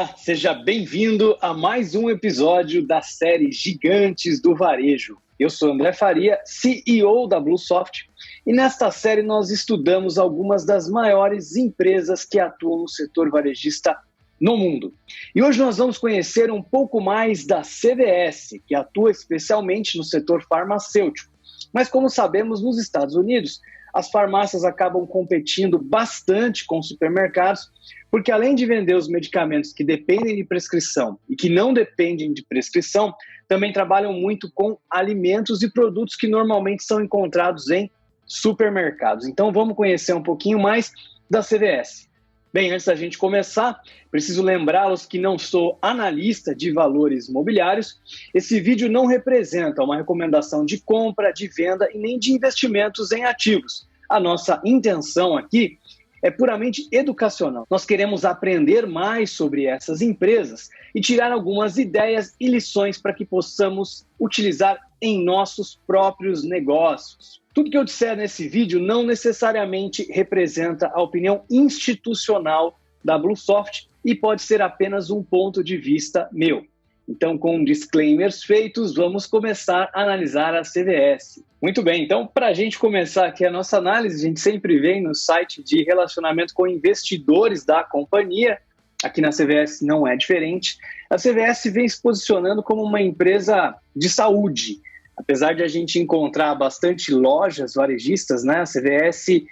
Olá, seja bem-vindo a mais um episódio da série Gigantes do Varejo. Eu sou André Faria, CEO da Bluesoft, e nesta série nós estudamos algumas das maiores empresas que atuam no setor varejista no mundo. E hoje nós vamos conhecer um pouco mais da CVS, que atua especialmente no setor farmacêutico. Mas como sabemos, nos Estados Unidos, as farmácias acabam competindo bastante com os supermercados, porque além de vender os medicamentos que dependem de prescrição e que não dependem de prescrição, também trabalham muito com alimentos e produtos que normalmente são encontrados em supermercados. Então vamos conhecer um pouquinho mais da CVS. Bem, antes da gente começar, preciso lembrá-los que não sou analista de valores imobiliários. Esse vídeo não representa uma recomendação de compra, de venda e nem de investimentos em ativos. A nossa intenção aqui é puramente educacional. Nós queremos aprender mais sobre essas empresas e tirar algumas ideias e lições para que possamos utilizar em nossos próprios negócios. Tudo que eu disser nesse vídeo não necessariamente representa a opinião institucional da Bluesoft e pode ser apenas um ponto de vista meu. Então, com disclaimers feitos, vamos começar a analisar a CVS. Muito bem, então, para a gente começar aqui a nossa análise, a gente sempre vem no site de relacionamento com investidores da companhia. Aqui na CVS não é diferente. A CVS vem se posicionando como uma empresa de saúde. Apesar de a gente encontrar bastante lojas varejistas, né, a CVS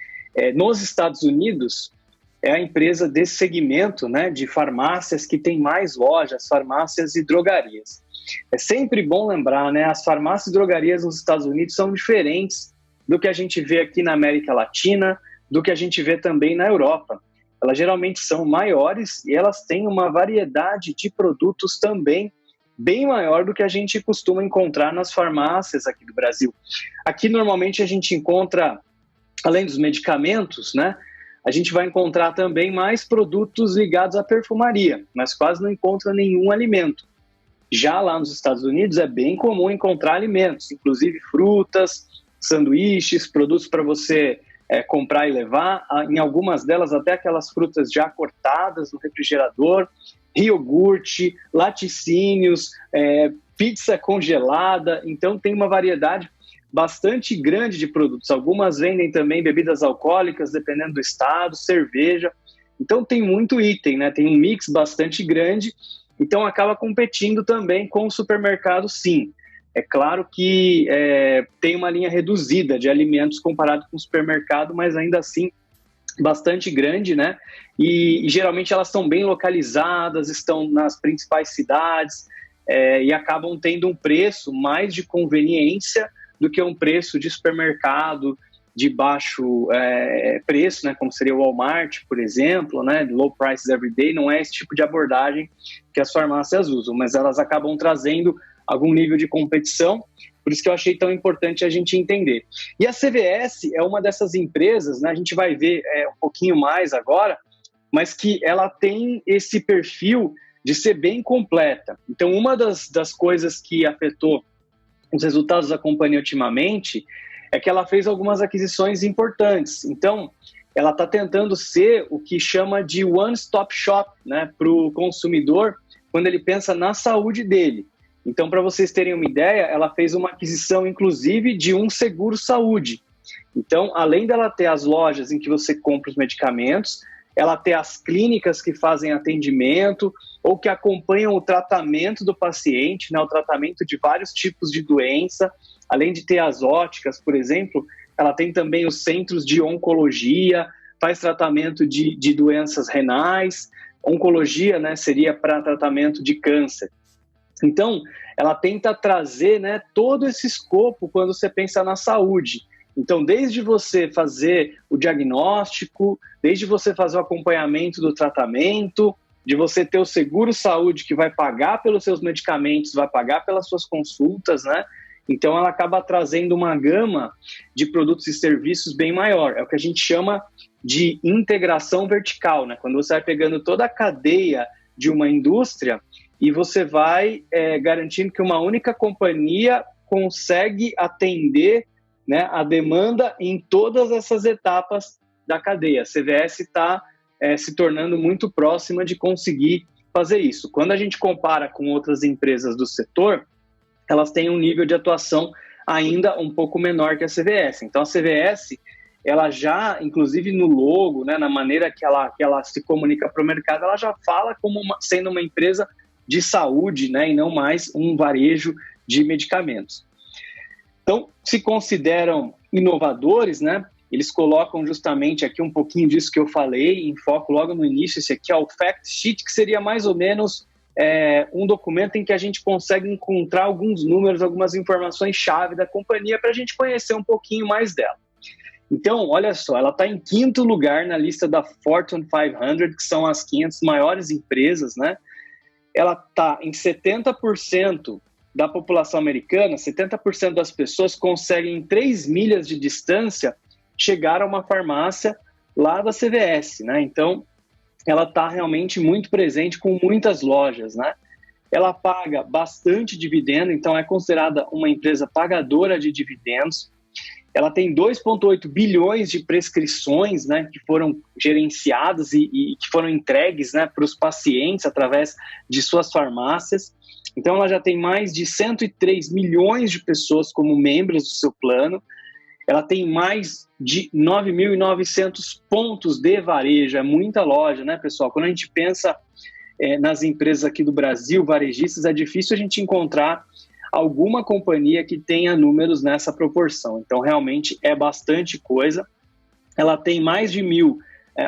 nos Estados Unidos é a empresa desse segmento, né, de farmácias que tem mais lojas, farmácias e drogarias. É sempre bom lembrar, né, as farmácias e drogarias nos Estados Unidos são diferentes do que a gente vê aqui na América Latina, do que a gente vê também na Europa. Elas geralmente são maiores e elas têm uma variedade de produtos também bem maior do que a gente costuma encontrar nas farmácias aqui do Brasil. Aqui, normalmente, a gente encontra, além dos medicamentos, né, a gente vai encontrar também mais produtos ligados à perfumaria, mas quase não encontra nenhum alimento. Já lá nos Estados Unidos é bem comum encontrar alimentos, inclusive frutas, sanduíches, produtos para você comprar e levar, em algumas delas até aquelas frutas já cortadas no refrigerador, iogurte, laticínios, pizza congelada. Então tem uma variedade bastante grande de produtos. Algumas vendem também bebidas alcoólicas, dependendo do estado, cerveja. Então tem muito item, né? Tem um mix bastante grande, então acaba competindo também com o supermercado, sim. É claro que tem uma linha reduzida de alimentos comparado com o supermercado, mas ainda assim bastante grande, né? E geralmente elas estão bem localizadas, estão nas principais cidades e acabam tendo um preço mais de conveniência do que um preço de supermercado de baixo preço, né? Como seria o Walmart, por exemplo, né? Low prices every day. Não é esse tipo de abordagem que as farmácias usam, mas elas acabam trazendo algum nível de competição. Por isso que eu achei tão importante a gente entender. E a CVS é uma dessas empresas, né, a gente vai ver um pouquinho mais agora, mas que ela tem esse perfil de ser bem completa. Então, uma das coisas que afetou os resultados da companhia ultimamente é que ela fez algumas aquisições importantes. Então, ela está tentando ser o que chama de one-stop shop, né, para o consumidor quando ele pensa na saúde dele. Então, para vocês terem uma ideia, ela fez uma aquisição, inclusive, de um seguro-saúde. Então, além dela ter as lojas em que você compra os medicamentos, ela tem as clínicas que fazem atendimento ou que acompanham o tratamento do paciente, né, o tratamento de vários tipos de doença. Além de ter as óticas, por exemplo, ela tem também os centros de oncologia, faz tratamento de doenças renais. Oncologia, né, seria para tratamento de câncer. Então, ela tenta trazer, né, todo esse escopo quando você pensa na saúde. Então, desde você fazer o diagnóstico, desde você fazer o acompanhamento do tratamento, de você ter o seguro-saúde que vai pagar pelos seus medicamentos, vai pagar pelas suas consultas, né? Então, ela acaba trazendo uma gama de produtos e serviços bem maior. É o que a gente chama de integração vertical, né? Quando você vai pegando toda a cadeia de uma indústria e você vai garantindo que uma única companhia consegue atender, né, a demanda em todas essas etapas da cadeia. A CVS está se tornando muito próxima de conseguir fazer isso. Quando a gente compara com outras empresas do setor, elas têm um nível de atuação ainda um pouco menor que a CVS. Então, a CVS, ela já, inclusive no logo, né, na maneira que ela se comunica para o mercado, ela já fala como sendo uma empresa de saúde, né, e não mais um varejo de medicamentos. Então, se consideram inovadores, né? Eles colocam justamente aqui um pouquinho disso que eu falei, em foco logo no início, esse aqui é o Fact Sheet, que seria mais ou menos um documento em que a gente consegue encontrar alguns números, algumas informações-chave da companhia para a gente conhecer um pouquinho mais dela. Então, olha só, ela está em 5º lugar na lista da Fortune 500, que são as 500 maiores empresas, né? Ela está em 70% da população americana, 70% das pessoas conseguem em 3 milhas de distância chegar a uma farmácia lá da CVS, né? Então, ela está realmente muito presente com muitas lojas, né? Ela paga bastante dividendo, então é considerada uma empresa pagadora de dividendos. Ela tem 2,8 bilhões de prescrições, né, que foram gerenciadas e que foram entregues, né, para os pacientes através de suas farmácias. Então, ela já tem mais de 103 milhões de pessoas como membros do seu plano. Ela tem mais de 9.900 pontos de varejo. É muita loja, né, pessoal? Quando a gente pensa nas empresas aqui do Brasil, varejistas, é difícil a gente encontrar alguma companhia que tenha números nessa proporção. Então, realmente é bastante coisa. Ela tem mais de 1.000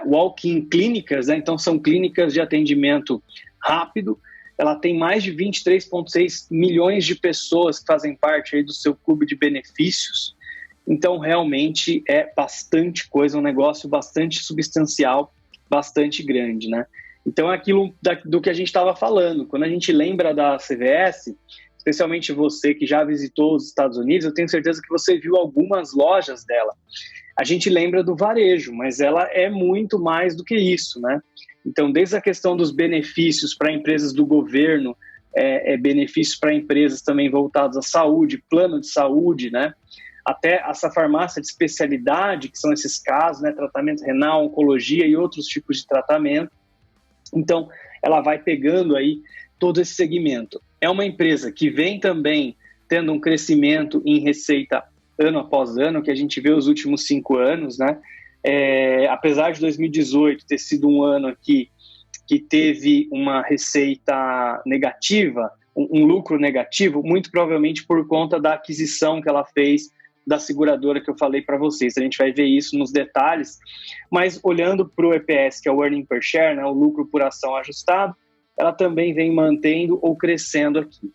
walk-in clínicas, né? Então são clínicas de atendimento rápido. Ela tem mais de 23,6 milhões de pessoas que fazem parte aí do seu clube de benefícios. Então, realmente é bastante coisa, um negócio bastante substancial, bastante grande, né? Então, é aquilo do que a gente estava falando. Quando a gente lembra da CVS, especialmente você que já visitou os Estados Unidos, eu tenho certeza que você viu algumas lojas dela. A gente lembra do varejo, mas ela é muito mais do que isso, né? Então, desde a questão dos benefícios para empresas do governo, benefícios para empresas também voltados à saúde, plano de saúde, né? Até essa farmácia de especialidade, que são esses casos, né? Tratamento renal, oncologia e outros tipos de tratamento. Então, ela vai pegando aí todo esse segmento. É uma empresa que vem também tendo um crescimento em receita ano após ano, que a gente vê os últimos 5 anos, né? Apesar de 2018 ter sido um ano aqui que teve uma receita negativa, um lucro negativo, muito provavelmente por conta da aquisição que ela fez da seguradora que eu falei para vocês. A gente vai ver isso nos detalhes, mas olhando para o EPS, que é o Earning Per Share, né, o lucro por ação ajustado, ela também vem mantendo ou crescendo aqui.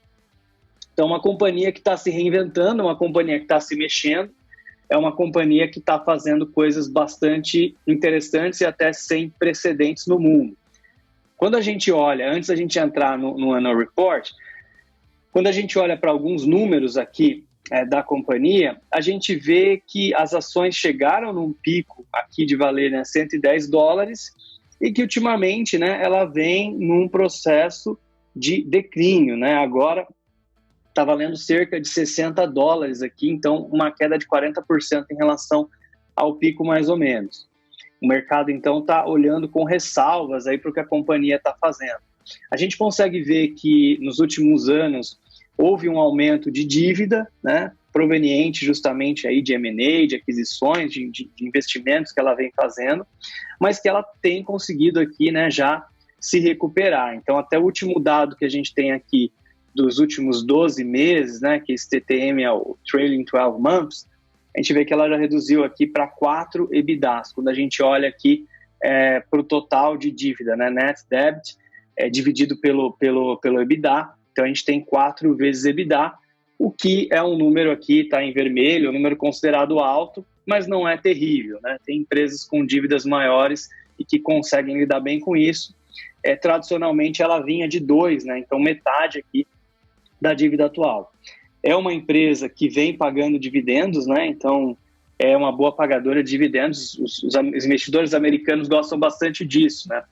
Então, uma companhia que está se reinventando, uma companhia que está se mexendo, é uma companhia que está fazendo coisas bastante interessantes e até sem precedentes no mundo. Quando a gente olha, antes da gente entrar no Annual Report, quando a gente olha para alguns números aqui da companhia, a gente vê que as ações chegaram num pico aqui de valer, né, $110 e que ultimamente, né, ela vem num processo de declínio, né? Agora está valendo cerca de $60 aqui, então uma queda de 40% em relação ao pico mais ou menos. O mercado então está olhando com ressalvas aí para o que a companhia está fazendo. A gente consegue ver que nos últimos anos houve um aumento de dívida, né, proveniente justamente aí de M&A, de aquisições, de investimentos que ela vem fazendo, mas que ela tem conseguido aqui, né, já se recuperar. Então, até o último dado que a gente tem aqui dos últimos 12 meses, né, que esse TTM é o Trailing 12 Months, a gente vê que ela já reduziu aqui para 4 EBITDAs. Quando a gente olha aqui para o total de dívida, né, Net Debt, dividido pelo EBITDA, então a gente tem 4 vezes EBITDA, o que é um número aqui, está em vermelho, um número considerado alto, mas não é terrível, né? Tem empresas com dívidas maiores e que conseguem lidar bem com isso. Tradicionalmente ela vinha de 2, né? Então metade aqui da dívida atual. É uma empresa que vem pagando dividendos, né? Então é uma boa pagadora de dividendos. Os investidores americanos gostam bastante disso, né?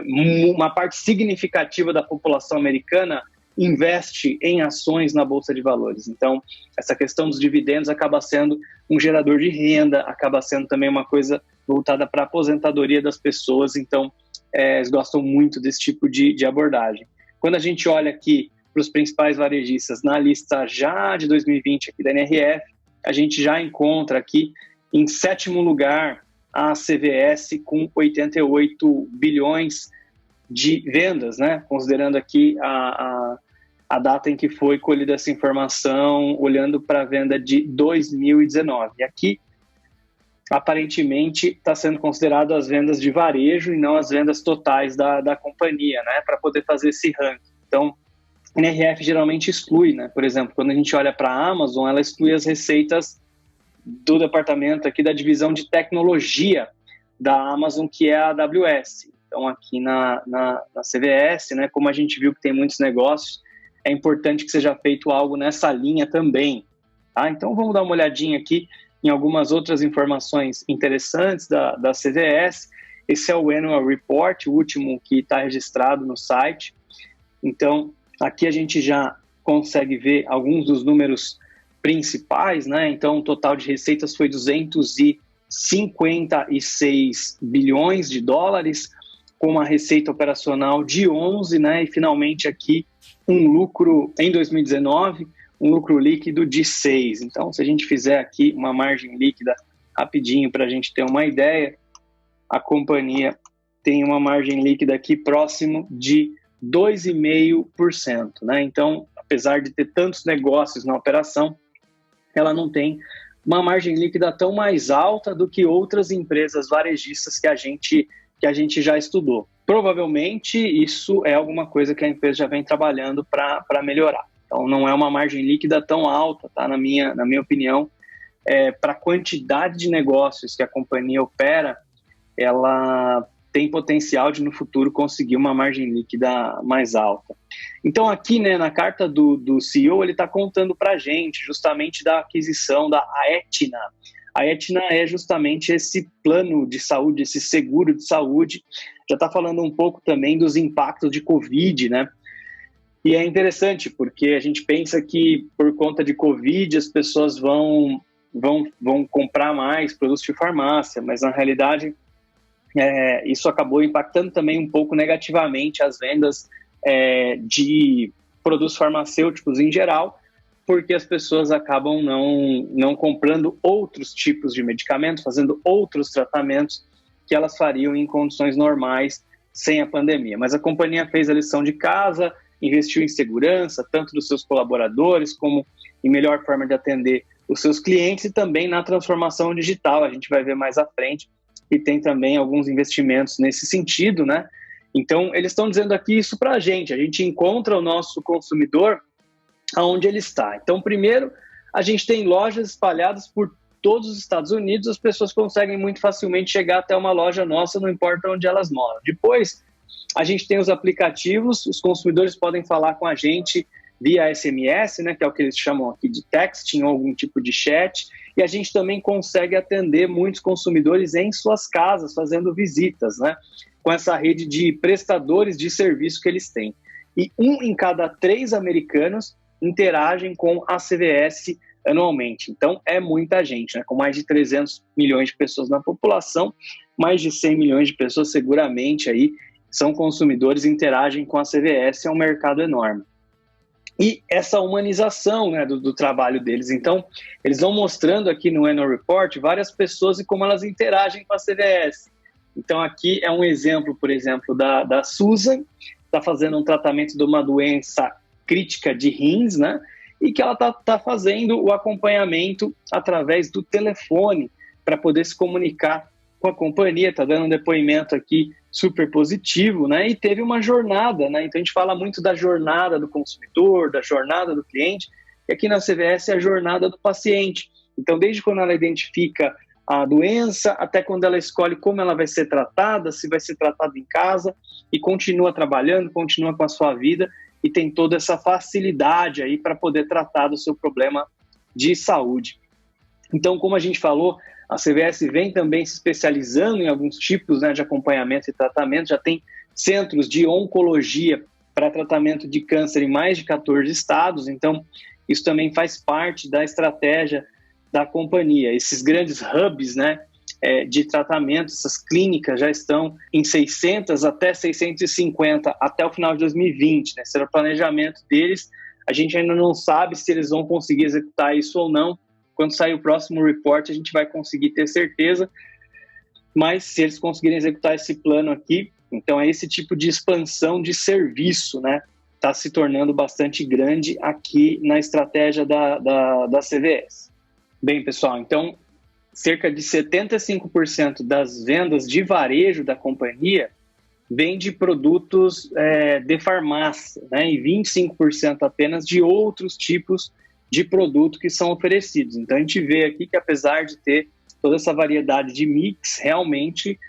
Uma parte significativa da população americana investe em ações na Bolsa de Valores. Então, essa questão dos dividendos acaba sendo um gerador de renda, acaba sendo também uma coisa voltada para a aposentadoria das pessoas. Então, eles gostam muito desse tipo de abordagem. Quando a gente olha aqui para os principais varejistas na lista já de 2020 aqui da NRF, a gente já encontra aqui em 7º lugar a CVS com 88 bilhões de vendas, né? Considerando aqui a data em que foi colhida essa informação, olhando para a venda de 2019. E aqui, aparentemente, está sendo considerado as vendas de varejo e não as vendas totais da companhia, né? Para poder fazer esse ranking. Então, a NRF geralmente exclui, né? Por exemplo, quando a gente olha para a Amazon, ela exclui as receitas do departamento aqui da divisão de tecnologia da Amazon, que é a AWS. Então, aqui na CVS, né, como a gente viu que tem muitos negócios, é importante que seja feito algo nessa linha também. Tá? Então, vamos dar uma olhadinha aqui em algumas outras informações interessantes da CVS. Esse é o Annual Report, o último que está registrado no site. Então, aqui a gente já consegue ver alguns dos números principais, né? Então, o total de receitas foi 256 bilhões de dólares, com uma receita operacional de 11, né? E finalmente aqui um lucro em 2019, um lucro líquido de 6. Então, se a gente fizer aqui uma margem líquida rapidinho para a gente ter uma ideia, a companhia tem uma margem líquida aqui próximo de 2,5%, né? Então, apesar de ter tantos negócios na operação, ela não tem uma margem líquida tão mais alta do que outras empresas varejistas que a gente já estudou. Provavelmente isso é alguma coisa que a empresa já vem trabalhando para melhorar. Então não é uma margem líquida tão alta, tá? Na minha opinião, para a quantidade de negócios que a companhia opera, ela tem potencial de no futuro conseguir uma margem líquida mais alta. Então aqui, né, na carta do CEO, ele está contando para a gente justamente da aquisição da Aetna. A Aetna é justamente esse plano de saúde, esse seguro de saúde. Já está falando um pouco também dos impactos de Covid, né? E é interessante porque a gente pensa que por conta de Covid as pessoas vão comprar mais produtos de farmácia, mas na realidade isso acabou impactando também um pouco negativamente as vendas de produtos farmacêuticos em geral, porque as pessoas acabam não comprando outros tipos de medicamentos, fazendo outros tratamentos que elas fariam em condições normais sem a pandemia. Mas a companhia fez a lição de casa, investiu em segurança, tanto dos seus colaboradores, como em melhor forma de atender os seus clientes e também na transformação digital. A gente vai ver mais à frente e tem também alguns investimentos nesse sentido, né? Então, eles estão dizendo aqui isso para a gente encontra o nosso consumidor aonde ele está. Então, primeiro, a gente tem lojas espalhadas por todos os Estados Unidos, as pessoas conseguem muito facilmente chegar até uma loja nossa, não importa onde elas moram. Depois, a gente tem os aplicativos, os consumidores podem falar com a gente via SMS, né, que é o que eles chamam aqui de texting ou algum tipo de chat, e a gente também consegue atender muitos consumidores em suas casas, fazendo visitas, né, com essa rede de prestadores de serviço que eles têm. E 1 em cada 3 americanos interagem com a CVS anualmente. Então, é muita gente, né? Com mais de 300 milhões de pessoas na população, mais de 100 milhões de pessoas seguramente aí são consumidores e interagem com a CVS, é um mercado enorme. E essa humanização, né, do trabalho deles. Então, eles vão mostrando aqui no Annual Report várias pessoas e como elas interagem com a CVS. Então, aqui é um exemplo, por exemplo, da Susan, está fazendo um tratamento de uma doença crítica de rins, né? E que ela tá fazendo o acompanhamento através do telefone para poder se comunicar com a companhia, está dando um depoimento aqui super positivo, né? E teve uma jornada, né? Então a gente fala muito da jornada do consumidor, da jornada do cliente, e aqui na CVS é a jornada do paciente. Então, desde quando ela identifica a doença, até quando ela escolhe como ela vai ser tratada, se vai ser tratada em casa, e continua trabalhando, continua com a sua vida, e tem toda essa facilidade aí para poder tratar do seu problema de saúde. Então, como a gente falou, a CVS vem também se especializando em alguns tipos, né, de acompanhamento e tratamento, já tem centros de oncologia para tratamento de câncer em mais de 14 estados, então isso também faz parte da estratégia da companhia. Esses grandes hubs, né, de tratamento. Essas clínicas já estão em 600 até 650 até o final de 2020, né? Esse era o planejamento deles. A gente ainda não sabe se eles vão conseguir executar isso ou não. Quando sair o próximo report, a gente vai conseguir ter certeza. Mas se eles conseguirem executar esse plano aqui, então é esse tipo de expansão de serviço, né? Está se tornando bastante grande aqui na estratégia da CVS. Bem, pessoal, então cerca de 75% das vendas de varejo da companhia vem de produtos de farmácia, né? E 25% apenas de outros tipos de produto que são oferecidos. Então a gente vê aqui que, apesar de ter toda essa variedade de mix, realmente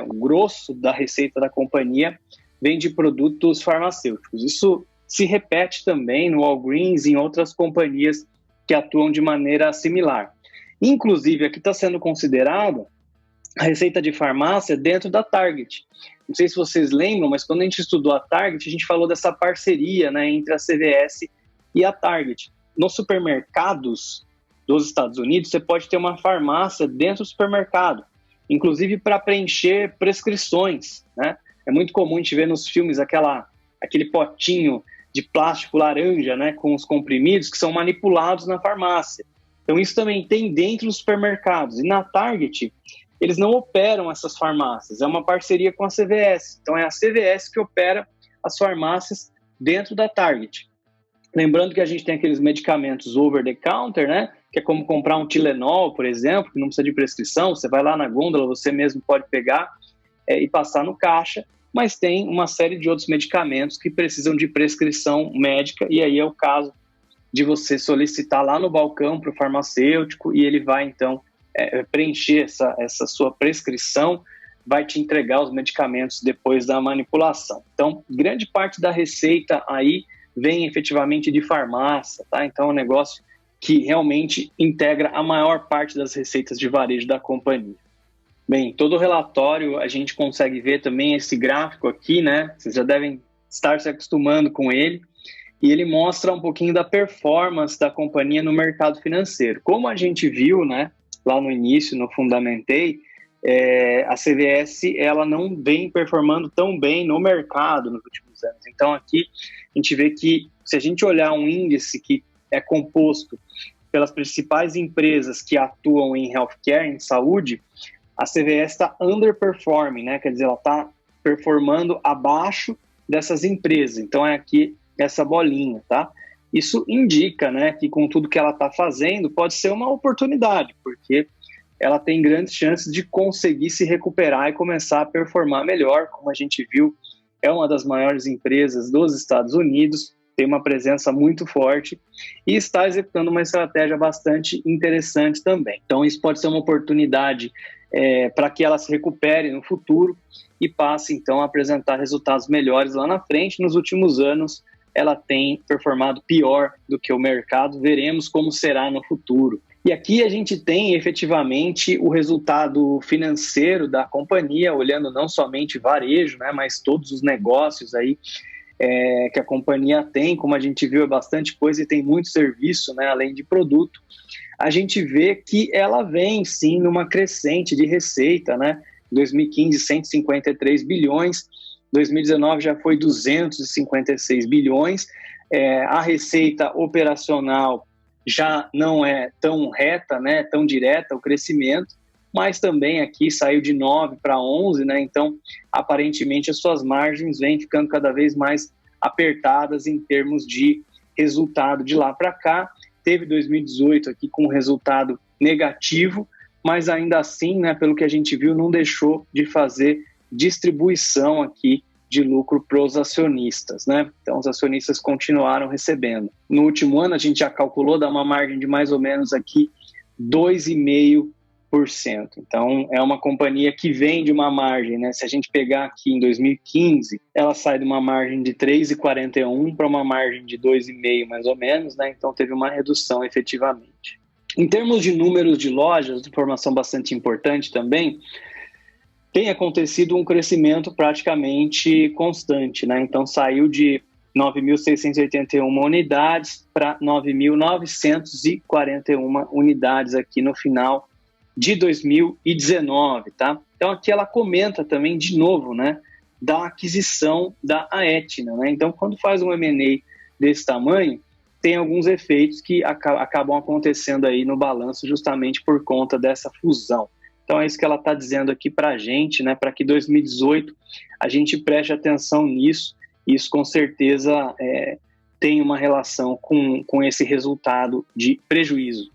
o grosso da receita da companhia vem de produtos farmacêuticos. Isso se repete também no Walgreens e em outras companhias que atuam de maneira similar. Inclusive, aqui está sendo considerado a receita de farmácia dentro da Target. Não sei se vocês lembram, mas quando a gente estudou a Target, a gente falou dessa parceria, né, entre a CVS e a Target. Nos supermercados dos Estados Unidos, você pode ter uma farmácia dentro do supermercado, inclusive para preencher prescrições, né? É muito comum a gente ver nos filmes aquele potinho de plástico laranja, né, com os comprimidos que são manipulados na farmácia. Então isso também tem dentro dos supermercados. E na Target, eles não operam essas farmácias, é uma parceria com a CVS. Então é a CVS que opera as farmácias dentro da Target. Lembrando que a gente tem aqueles medicamentos over the counter, né, que é como comprar um Tylenol, por exemplo, que não precisa de prescrição, você vai lá na gôndola, você mesmo pode pegar e passar no caixa, mas tem uma série de outros medicamentos que precisam de prescrição médica, e aí é o caso de você solicitar lá no balcão para o farmacêutico e ele vai, então, preencher essa sua prescrição, vai te entregar os medicamentos depois da manipulação. Então, grande parte da receita aí vem efetivamente de farmácia, tá? Então, é um negócio que realmente integra a maior parte das receitas de varejo da companhia. Bem, todo o relatório a gente consegue ver também esse gráfico aqui, né? Vocês já devem estar se acostumando com ele. E ele mostra um pouquinho da performance da companhia no mercado financeiro. Como a gente viu, né, lá no início, no Fundamentei, a CVS ela não vem performando tão bem no mercado nos últimos anos. Então aqui a gente vê que, se a gente olhar um índice que é composto pelas principais empresas que atuam em healthcare, em saúde, a CVS está underperforming, né? Quer dizer, ela está performando abaixo dessas empresas. Então é aqui essa bolinha, tá? Isso indica, né, que com tudo que ela está fazendo pode ser uma oportunidade, porque ela tem grandes chances de conseguir se recuperar e começar a performar melhor. Como a gente viu, é uma das maiores empresas dos Estados Unidos, tem uma presença muito forte e está executando uma estratégia bastante interessante também. Então isso pode ser uma oportunidade para que ela se recupere no futuro e passe então a apresentar resultados melhores lá na frente. Nos últimos anos ela tem performado pior do que o mercado, veremos como será no futuro. E aqui a gente tem efetivamente o resultado financeiro da companhia, olhando não somente varejo, né, mas todos os negócios aí que a companhia tem. Como a gente viu, é bastante coisa e tem muito serviço, né, além de produto. A gente vê que ela vem sim numa crescente de receita, né? Em 2015, 153 bilhões, 2019 já foi 256 bilhões, a receita operacional já não é tão reta, né, tão direta o crescimento, mas também aqui saiu de 9 para 11, né, então aparentemente as suas margens vêm ficando cada vez mais apertadas em termos de resultado de lá para cá. Teve 2018 aqui com resultado negativo, mas ainda assim, né, pelo que a gente viu, não deixou de fazer distribuição aqui de lucro para os acionistas, né? Então os acionistas continuaram recebendo. No último ano a gente já calculou, dá uma margem de mais ou menos aqui 2,5%. Então é uma companhia que vem de uma margem, né? Se a gente pegar aqui em 2015, ela sai de uma margem de 3,41 para uma margem de 2,5 mais ou menos, né? Então teve uma redução efetivamente. Em termos de números de lojas, informação bastante importante também, tem acontecido um crescimento praticamente constante, né? Então saiu de 9.681 unidades para 9.941 unidades aqui no final de 2019, tá? Então aqui ela comenta também de novo, né, da aquisição da Aetna, né? Então quando faz um M&A desse tamanho, tem alguns efeitos que acabam acontecendo aí no balanço justamente por conta dessa fusão. Então é isso que ela está dizendo aqui para a gente, né, para que 2018 a gente preste atenção nisso. Isso com certeza tem uma relação com esse resultado de prejuízo.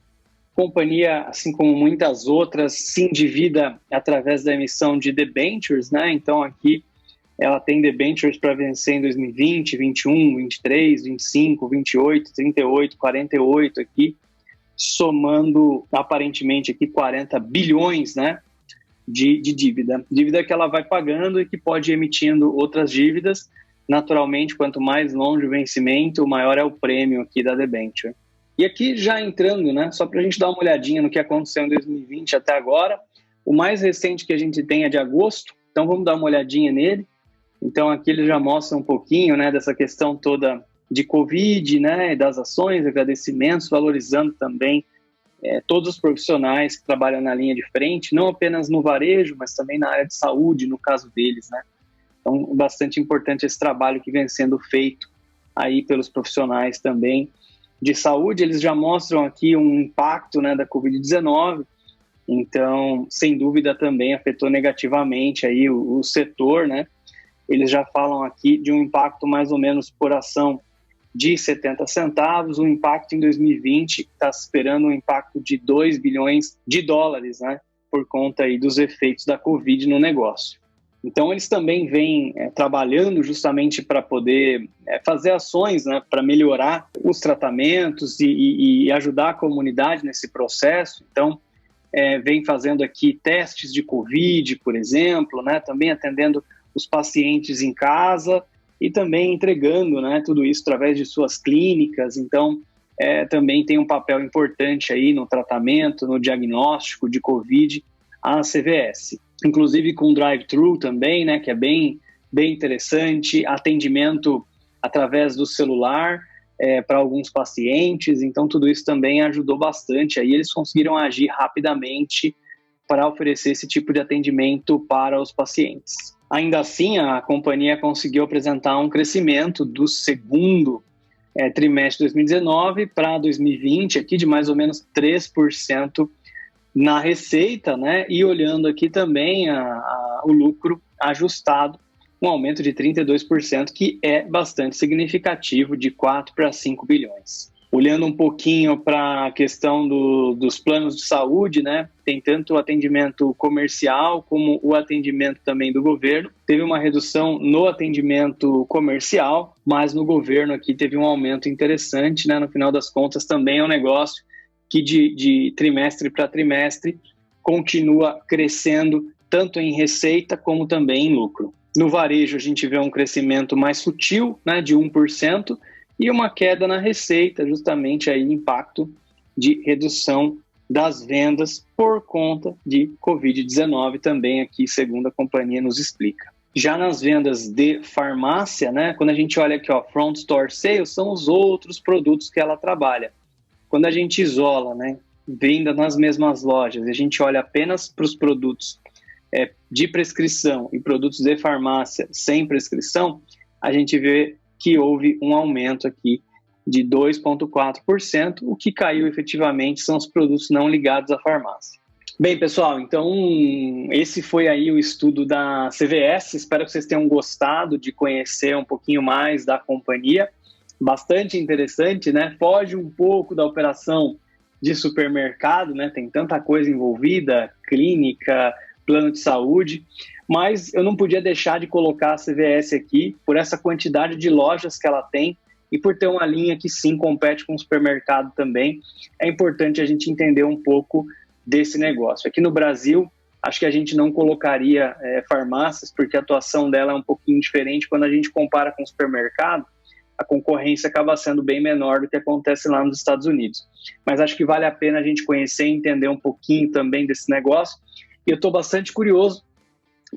A companhia, assim como muitas outras, se endivida através da emissão de debentures, né? Então aqui ela tem debentures para vencer em 2020, 21, 23, 25, 28, 38, 48 aqui, somando aparentemente aqui 40 bilhões, né, de dívida. Dívida que ela vai pagando e que pode ir emitindo outras dívidas. Naturalmente, quanto mais longe o vencimento, maior é o prêmio aqui da debenture. E aqui já entrando, né, só para a gente dar uma olhadinha no que aconteceu em 2020 até agora, o mais recente que a gente tem é de agosto, então vamos dar uma olhadinha nele. Então aqui ele já mostra um pouquinho, né, dessa questão toda de Covid, né, das ações, agradecimentos, valorizando também todos os profissionais que trabalham na linha de frente, não apenas no varejo, mas também na área de saúde, no caso deles, né. Então, bastante importante esse trabalho que vem sendo feito aí pelos profissionais também de saúde. Eles já mostram aqui um impacto, né, da Covid-19, então, sem dúvida, também afetou negativamente aí o setor, né. Eles já falam aqui de um impacto mais ou menos por ação de 70 centavos, o impacto em 2020 está esperando um impacto de 2 bilhões de dólares, né, por conta aí dos efeitos da Covid no negócio. Então, eles também vêm trabalhando justamente para poder fazer ações, né, para melhorar os tratamentos e ajudar a comunidade nesse processo. Então, vem fazendo aqui testes de Covid, por exemplo, né, também atendendo os pacientes em casa e também entregando, né, tudo isso através de suas clínicas. Então, também tem um papel importante aí no tratamento, no diagnóstico de Covid, a CVS. Inclusive com drive-thru também, né, que é bem interessante, atendimento através do celular para alguns pacientes. Então, tudo isso também ajudou bastante. Aí eles conseguiram agir rapidamente para oferecer esse tipo de atendimento para os pacientes. Ainda assim, a companhia conseguiu apresentar um crescimento do segundo trimestre de 2019 para 2020, aqui de mais ou menos 3% na receita, né? E olhando aqui também o lucro ajustado, um aumento de 32%, que é bastante significativo, de 4 para 5 bilhões. Olhando um pouquinho para a questão dos planos de saúde, né? Tem tanto o atendimento comercial como o atendimento também do governo. Teve uma redução no atendimento comercial, mas no governo aqui teve um aumento interessante, né? No final das contas também é um negócio que de trimestre para trimestre continua crescendo tanto em receita como também em lucro. No varejo a gente vê um crescimento mais sutil, né? De 1%, e uma queda na receita, justamente aí impacto de redução das vendas por conta de Covid-19 também aqui, segundo a companhia nos explica. Já nas vendas de farmácia, né, quando a gente olha aqui, ó, front store sales, são os outros produtos que ela trabalha. Quando a gente isola, né, venda nas mesmas lojas, a gente olha apenas para os produtos de prescrição e produtos de farmácia sem prescrição, a gente vê que houve um aumento aqui de 2,4%, o que caiu efetivamente são os produtos não ligados à farmácia. Bem, pessoal, então esse foi aí o estudo da CVS, espero que vocês tenham gostado de conhecer um pouquinho mais da companhia, bastante interessante, né? Foge um pouco da operação de supermercado, né? Tem tanta coisa envolvida, clínica, plano de saúde, mas eu não podia deixar de colocar a CVS aqui por essa quantidade de lojas que ela tem e por ter uma linha que sim compete com o supermercado também. É importante a gente entender um pouco desse negócio. Aqui no Brasil, acho que a gente não colocaria farmácias, porque a atuação dela é um pouquinho diferente. Quando a gente compara com o supermercado, a concorrência acaba sendo bem menor do que acontece lá nos Estados Unidos. Mas acho que vale a pena a gente conhecer e entender um pouquinho também desse negócio. E eu estou bastante curioso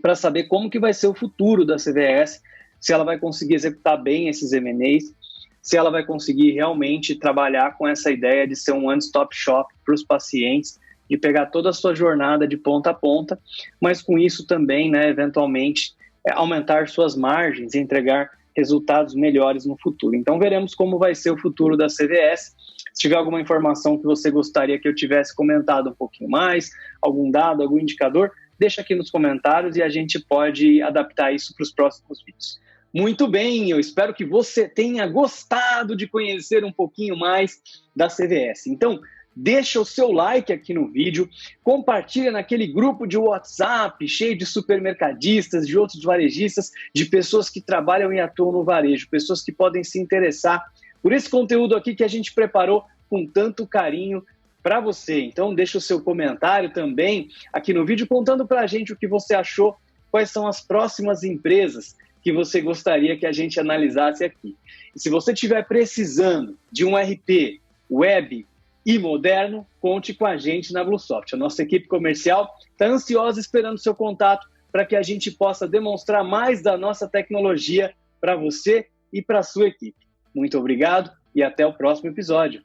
para saber como que vai ser o futuro da CVS, se ela vai conseguir executar bem esses M&As, se ela vai conseguir realmente trabalhar com essa ideia de ser um one-stop shop para os pacientes de pegar toda a sua jornada de ponta a ponta, mas com isso também, né, eventualmente, aumentar suas margens e entregar resultados melhores no futuro. Então veremos como vai ser o futuro da CVS. Se tiver alguma informação que você gostaria que eu tivesse comentado um pouquinho mais, algum dado, algum indicador, deixa aqui nos comentários e a gente pode adaptar isso para os próximos vídeos. Muito bem, eu espero que você tenha gostado de conhecer um pouquinho mais da CVS. Então, deixa o seu like aqui no vídeo, compartilha naquele grupo de WhatsApp cheio de supermercadistas, de outros varejistas, de pessoas que trabalham e atuam no varejo, pessoas que podem se interessar por esse conteúdo aqui que a gente preparou com tanto carinho para você. Então deixa o seu comentário também aqui no vídeo contando para a gente o que você achou, quais são as próximas empresas que você gostaria que a gente analisasse aqui. E se você estiver precisando de um RP web e moderno, conte com a gente na BlueSoft. A nossa equipe comercial está ansiosa esperando seu contato para que a gente possa demonstrar mais da nossa tecnologia para você e para a sua equipe. Muito obrigado e até o próximo episódio.